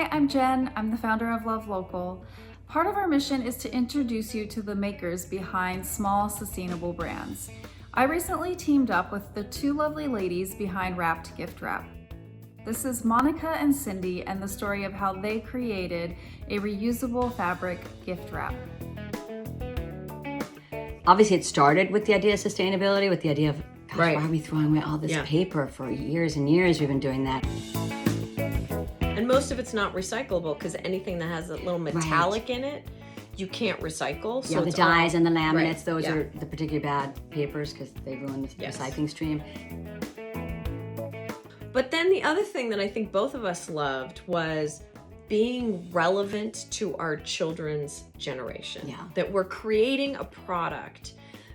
Hi, I'm Jen. I'm the founder of Love Local. Part of our mission is to introduce you to the makers behind small, sustainable brands. I recently teamed up with the two lovely ladies behind Rapt Gift Wrap. This is Monica and Cindy and the story of how they created a reusable fabric gift wrap. Obviously, it started with the idea of sustainability, with the idea of, gosh, Right. why are we throwing away all this paper? For years and years, we've been doing that. And most of it's not recyclable because anything that has a little metallic in it, you can't recycle. So Yeah, the it's dyes all- and the laminates, Right, those yeah. are the particularly bad papers because they ruin the Yes. recycling stream. But then the other thing that I think both of us loved was being relevant to our children's generation. Yeah. That we're creating a product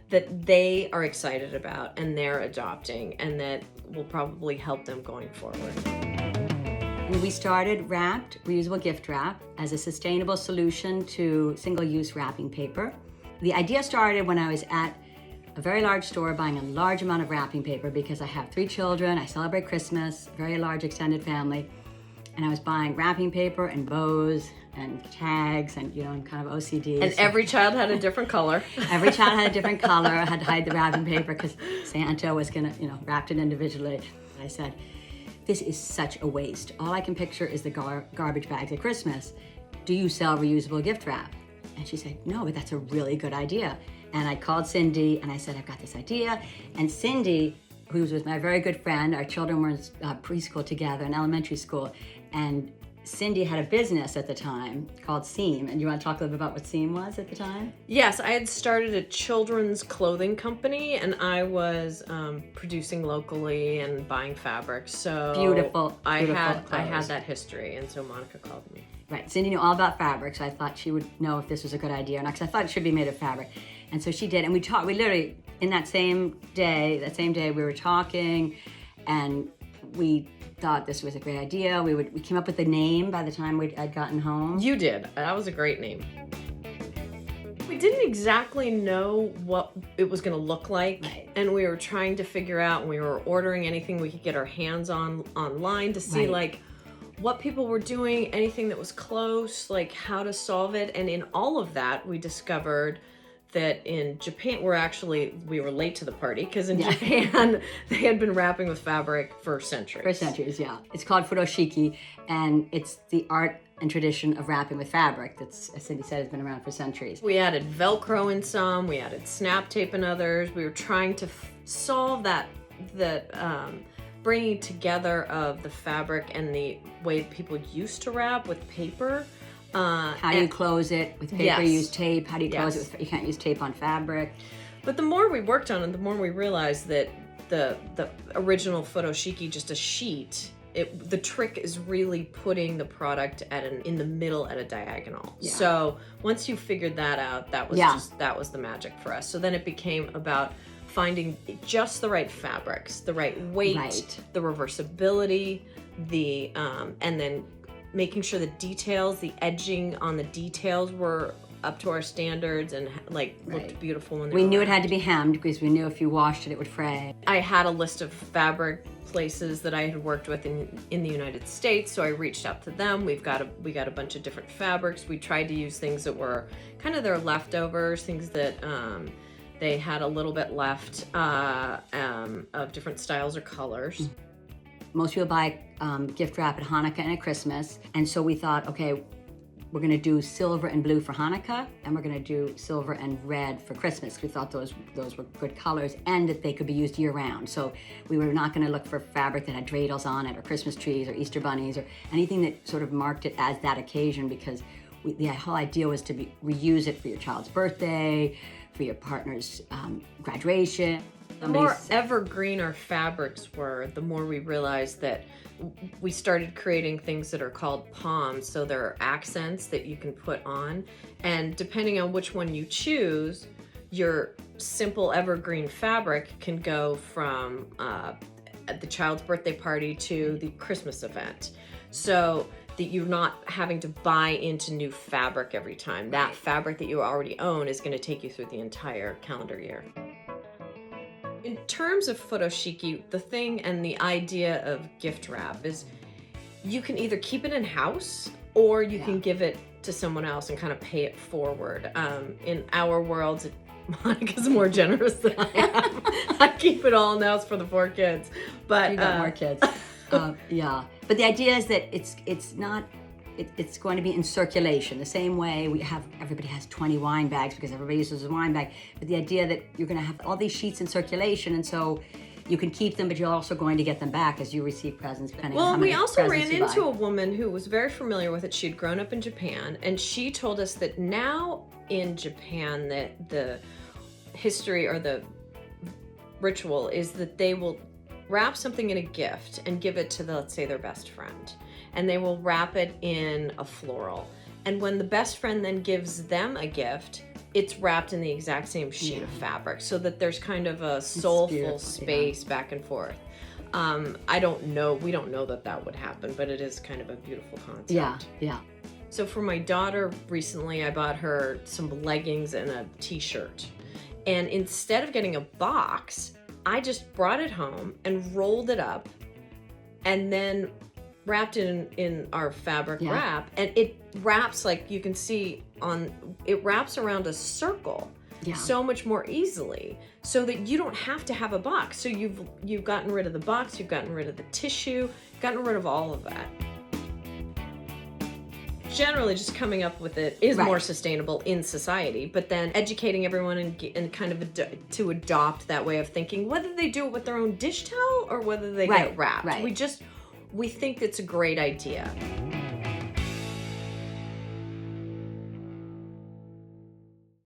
that they are excited about and they're adopting and that will probably help them going forward. And we started Rapt, reusable gift wrap, as a sustainable solution to single-use wrapping paper. The idea started when I was at a very large store buying a large amount of wrapping paper because I have 3 children, I celebrate Christmas, very large extended family, and I was buying wrapping paper and bows and tags and, I'm kind of OCD. And so every child had a different color. every child had a different color. I had to hide the wrapping paper because Santa was gonna, wrap it individually. I said, this is such a waste. All I can picture is the garbage bags at Christmas. Do you sell reusable gift wrap? And she said, no, but that's a really good idea. And I called Cindy and I said, I've got this idea. And Cindy, who was my very good friend, our children were in preschool together in elementary school. And Cindy had a business at the time called Seam. And you want to talk a little bit about what Seam was at the time? Yes, I had started a children's clothing company and I was producing locally and buying fabrics. So Beautiful I had clothes. that history, and so Monica called me. Right, Cindy knew all about fabric, so I thought she would know if this was a good idea or not, because I thought it should be made of fabric. And so she did, and we literally, in that same day we were talking, and we thought this was a great idea. We came up with a name by the time I'd gotten home. You did. That was a great name. We didn't exactly know what it was going to look like, Right. and we were trying to figure out, and we were ordering anything we could get our hands on online to see Right. what people were doing, anything that was close, how to solve it. And in all of that, we discovered that in Japan, we were late to the party because in Japan, they had been wrapping with fabric for centuries. For centuries, yeah. It's called furoshiki, and it's the art and tradition of wrapping with fabric that's, as Cindy said, has been around for centuries. We added Velcro in some, we added snap tape in others. We were trying to solve that bringing together of the fabric and the way people used to wrap with paper. How do you close it? With paper, Yes. you use tape. How do you close Yes. it? You can't use tape on fabric. But the more we worked on it, the more we realized that the original furoshiki, just a sheet, the trick is really putting the product in the middle at a diagonal. Yeah. So once you figured that out, that was the magic for us. So then it became about finding just the right fabrics, the right weight, Right. the reversibility, and then making sure the details, the edging on the details were up to our standards and looked beautiful when they We were knew it wrapped. had to be hemmed because we knew if you washed it, it would fray. I had a list of fabric places that I had worked with in the United States, so I reached out to them. We got a bunch of different fabrics. We tried to use things that were kind of their leftovers, things that they had a little bit left of different styles or colors. Most people buy gift wrap at Hanukkah and at Christmas, and so we thought, okay, we're going to do silver and blue for Hanukkah, and we're going to do silver and red for Christmas. We thought those were good colors and that they could be used year-round. So we were not going to look for fabric that had dreidels on it, or Christmas trees, or Easter bunnies, or anything that sort of marked it as that occasion, because the whole idea was to reuse it for your child's birthday, for your partner's graduation. The more evergreen our fabrics were, the more we realized that we started creating things that are called palms. So there are accents that you can put on. And depending on which one you choose, your simple evergreen fabric can go from the child's birthday party to the Christmas event. So that you're not having to buy into new fabric every time. That fabric that you already own is going to take you through the entire calendar year. In terms of furoshiki, the thing and the idea of gift wrap is you can either keep it in house or you can give it to someone else and kind of pay it forward. In our world, Monica's more generous than I am. I keep it all in the house for the 4 kids. But You got more kids. Yeah. But the idea is that it's going to be in circulation. The same way everybody has 20 wine bags because everybody uses a wine bag. But the idea that you're going to have all these sheets in circulation, and so you can keep them, but you're also going to get them back as you receive presents. Well, we also ran into a woman who was very familiar with it. She'd grown up in Japan, and she told us that now in Japan that the history or the ritual is that they will wrap something in a gift and give it to let's say their best friend, and they will wrap it in a floral, and when the best friend then gives them a gift, it's wrapped in the exact same sheet of fabric, so that there's kind of a soulful space back and forth. We don't know that would happen, but it is kind of a beautiful concept. Yeah. So for my daughter recently, I bought her some leggings and a t-shirt, and instead of getting a box, I just brought it home and rolled it up and then wrapped it in our fabric wrap, and it wraps, like you can see it wraps around a circle so much more easily, so that you don't have to have a box. So you've gotten rid of the box, you've gotten rid of the tissue, gotten rid of all of that. Generally, just coming up with it is more sustainable in society, but then educating everyone and kind of to adopt that way of thinking, whether they do it with their own dish towel or whether they get wrapped. We think it's a great idea.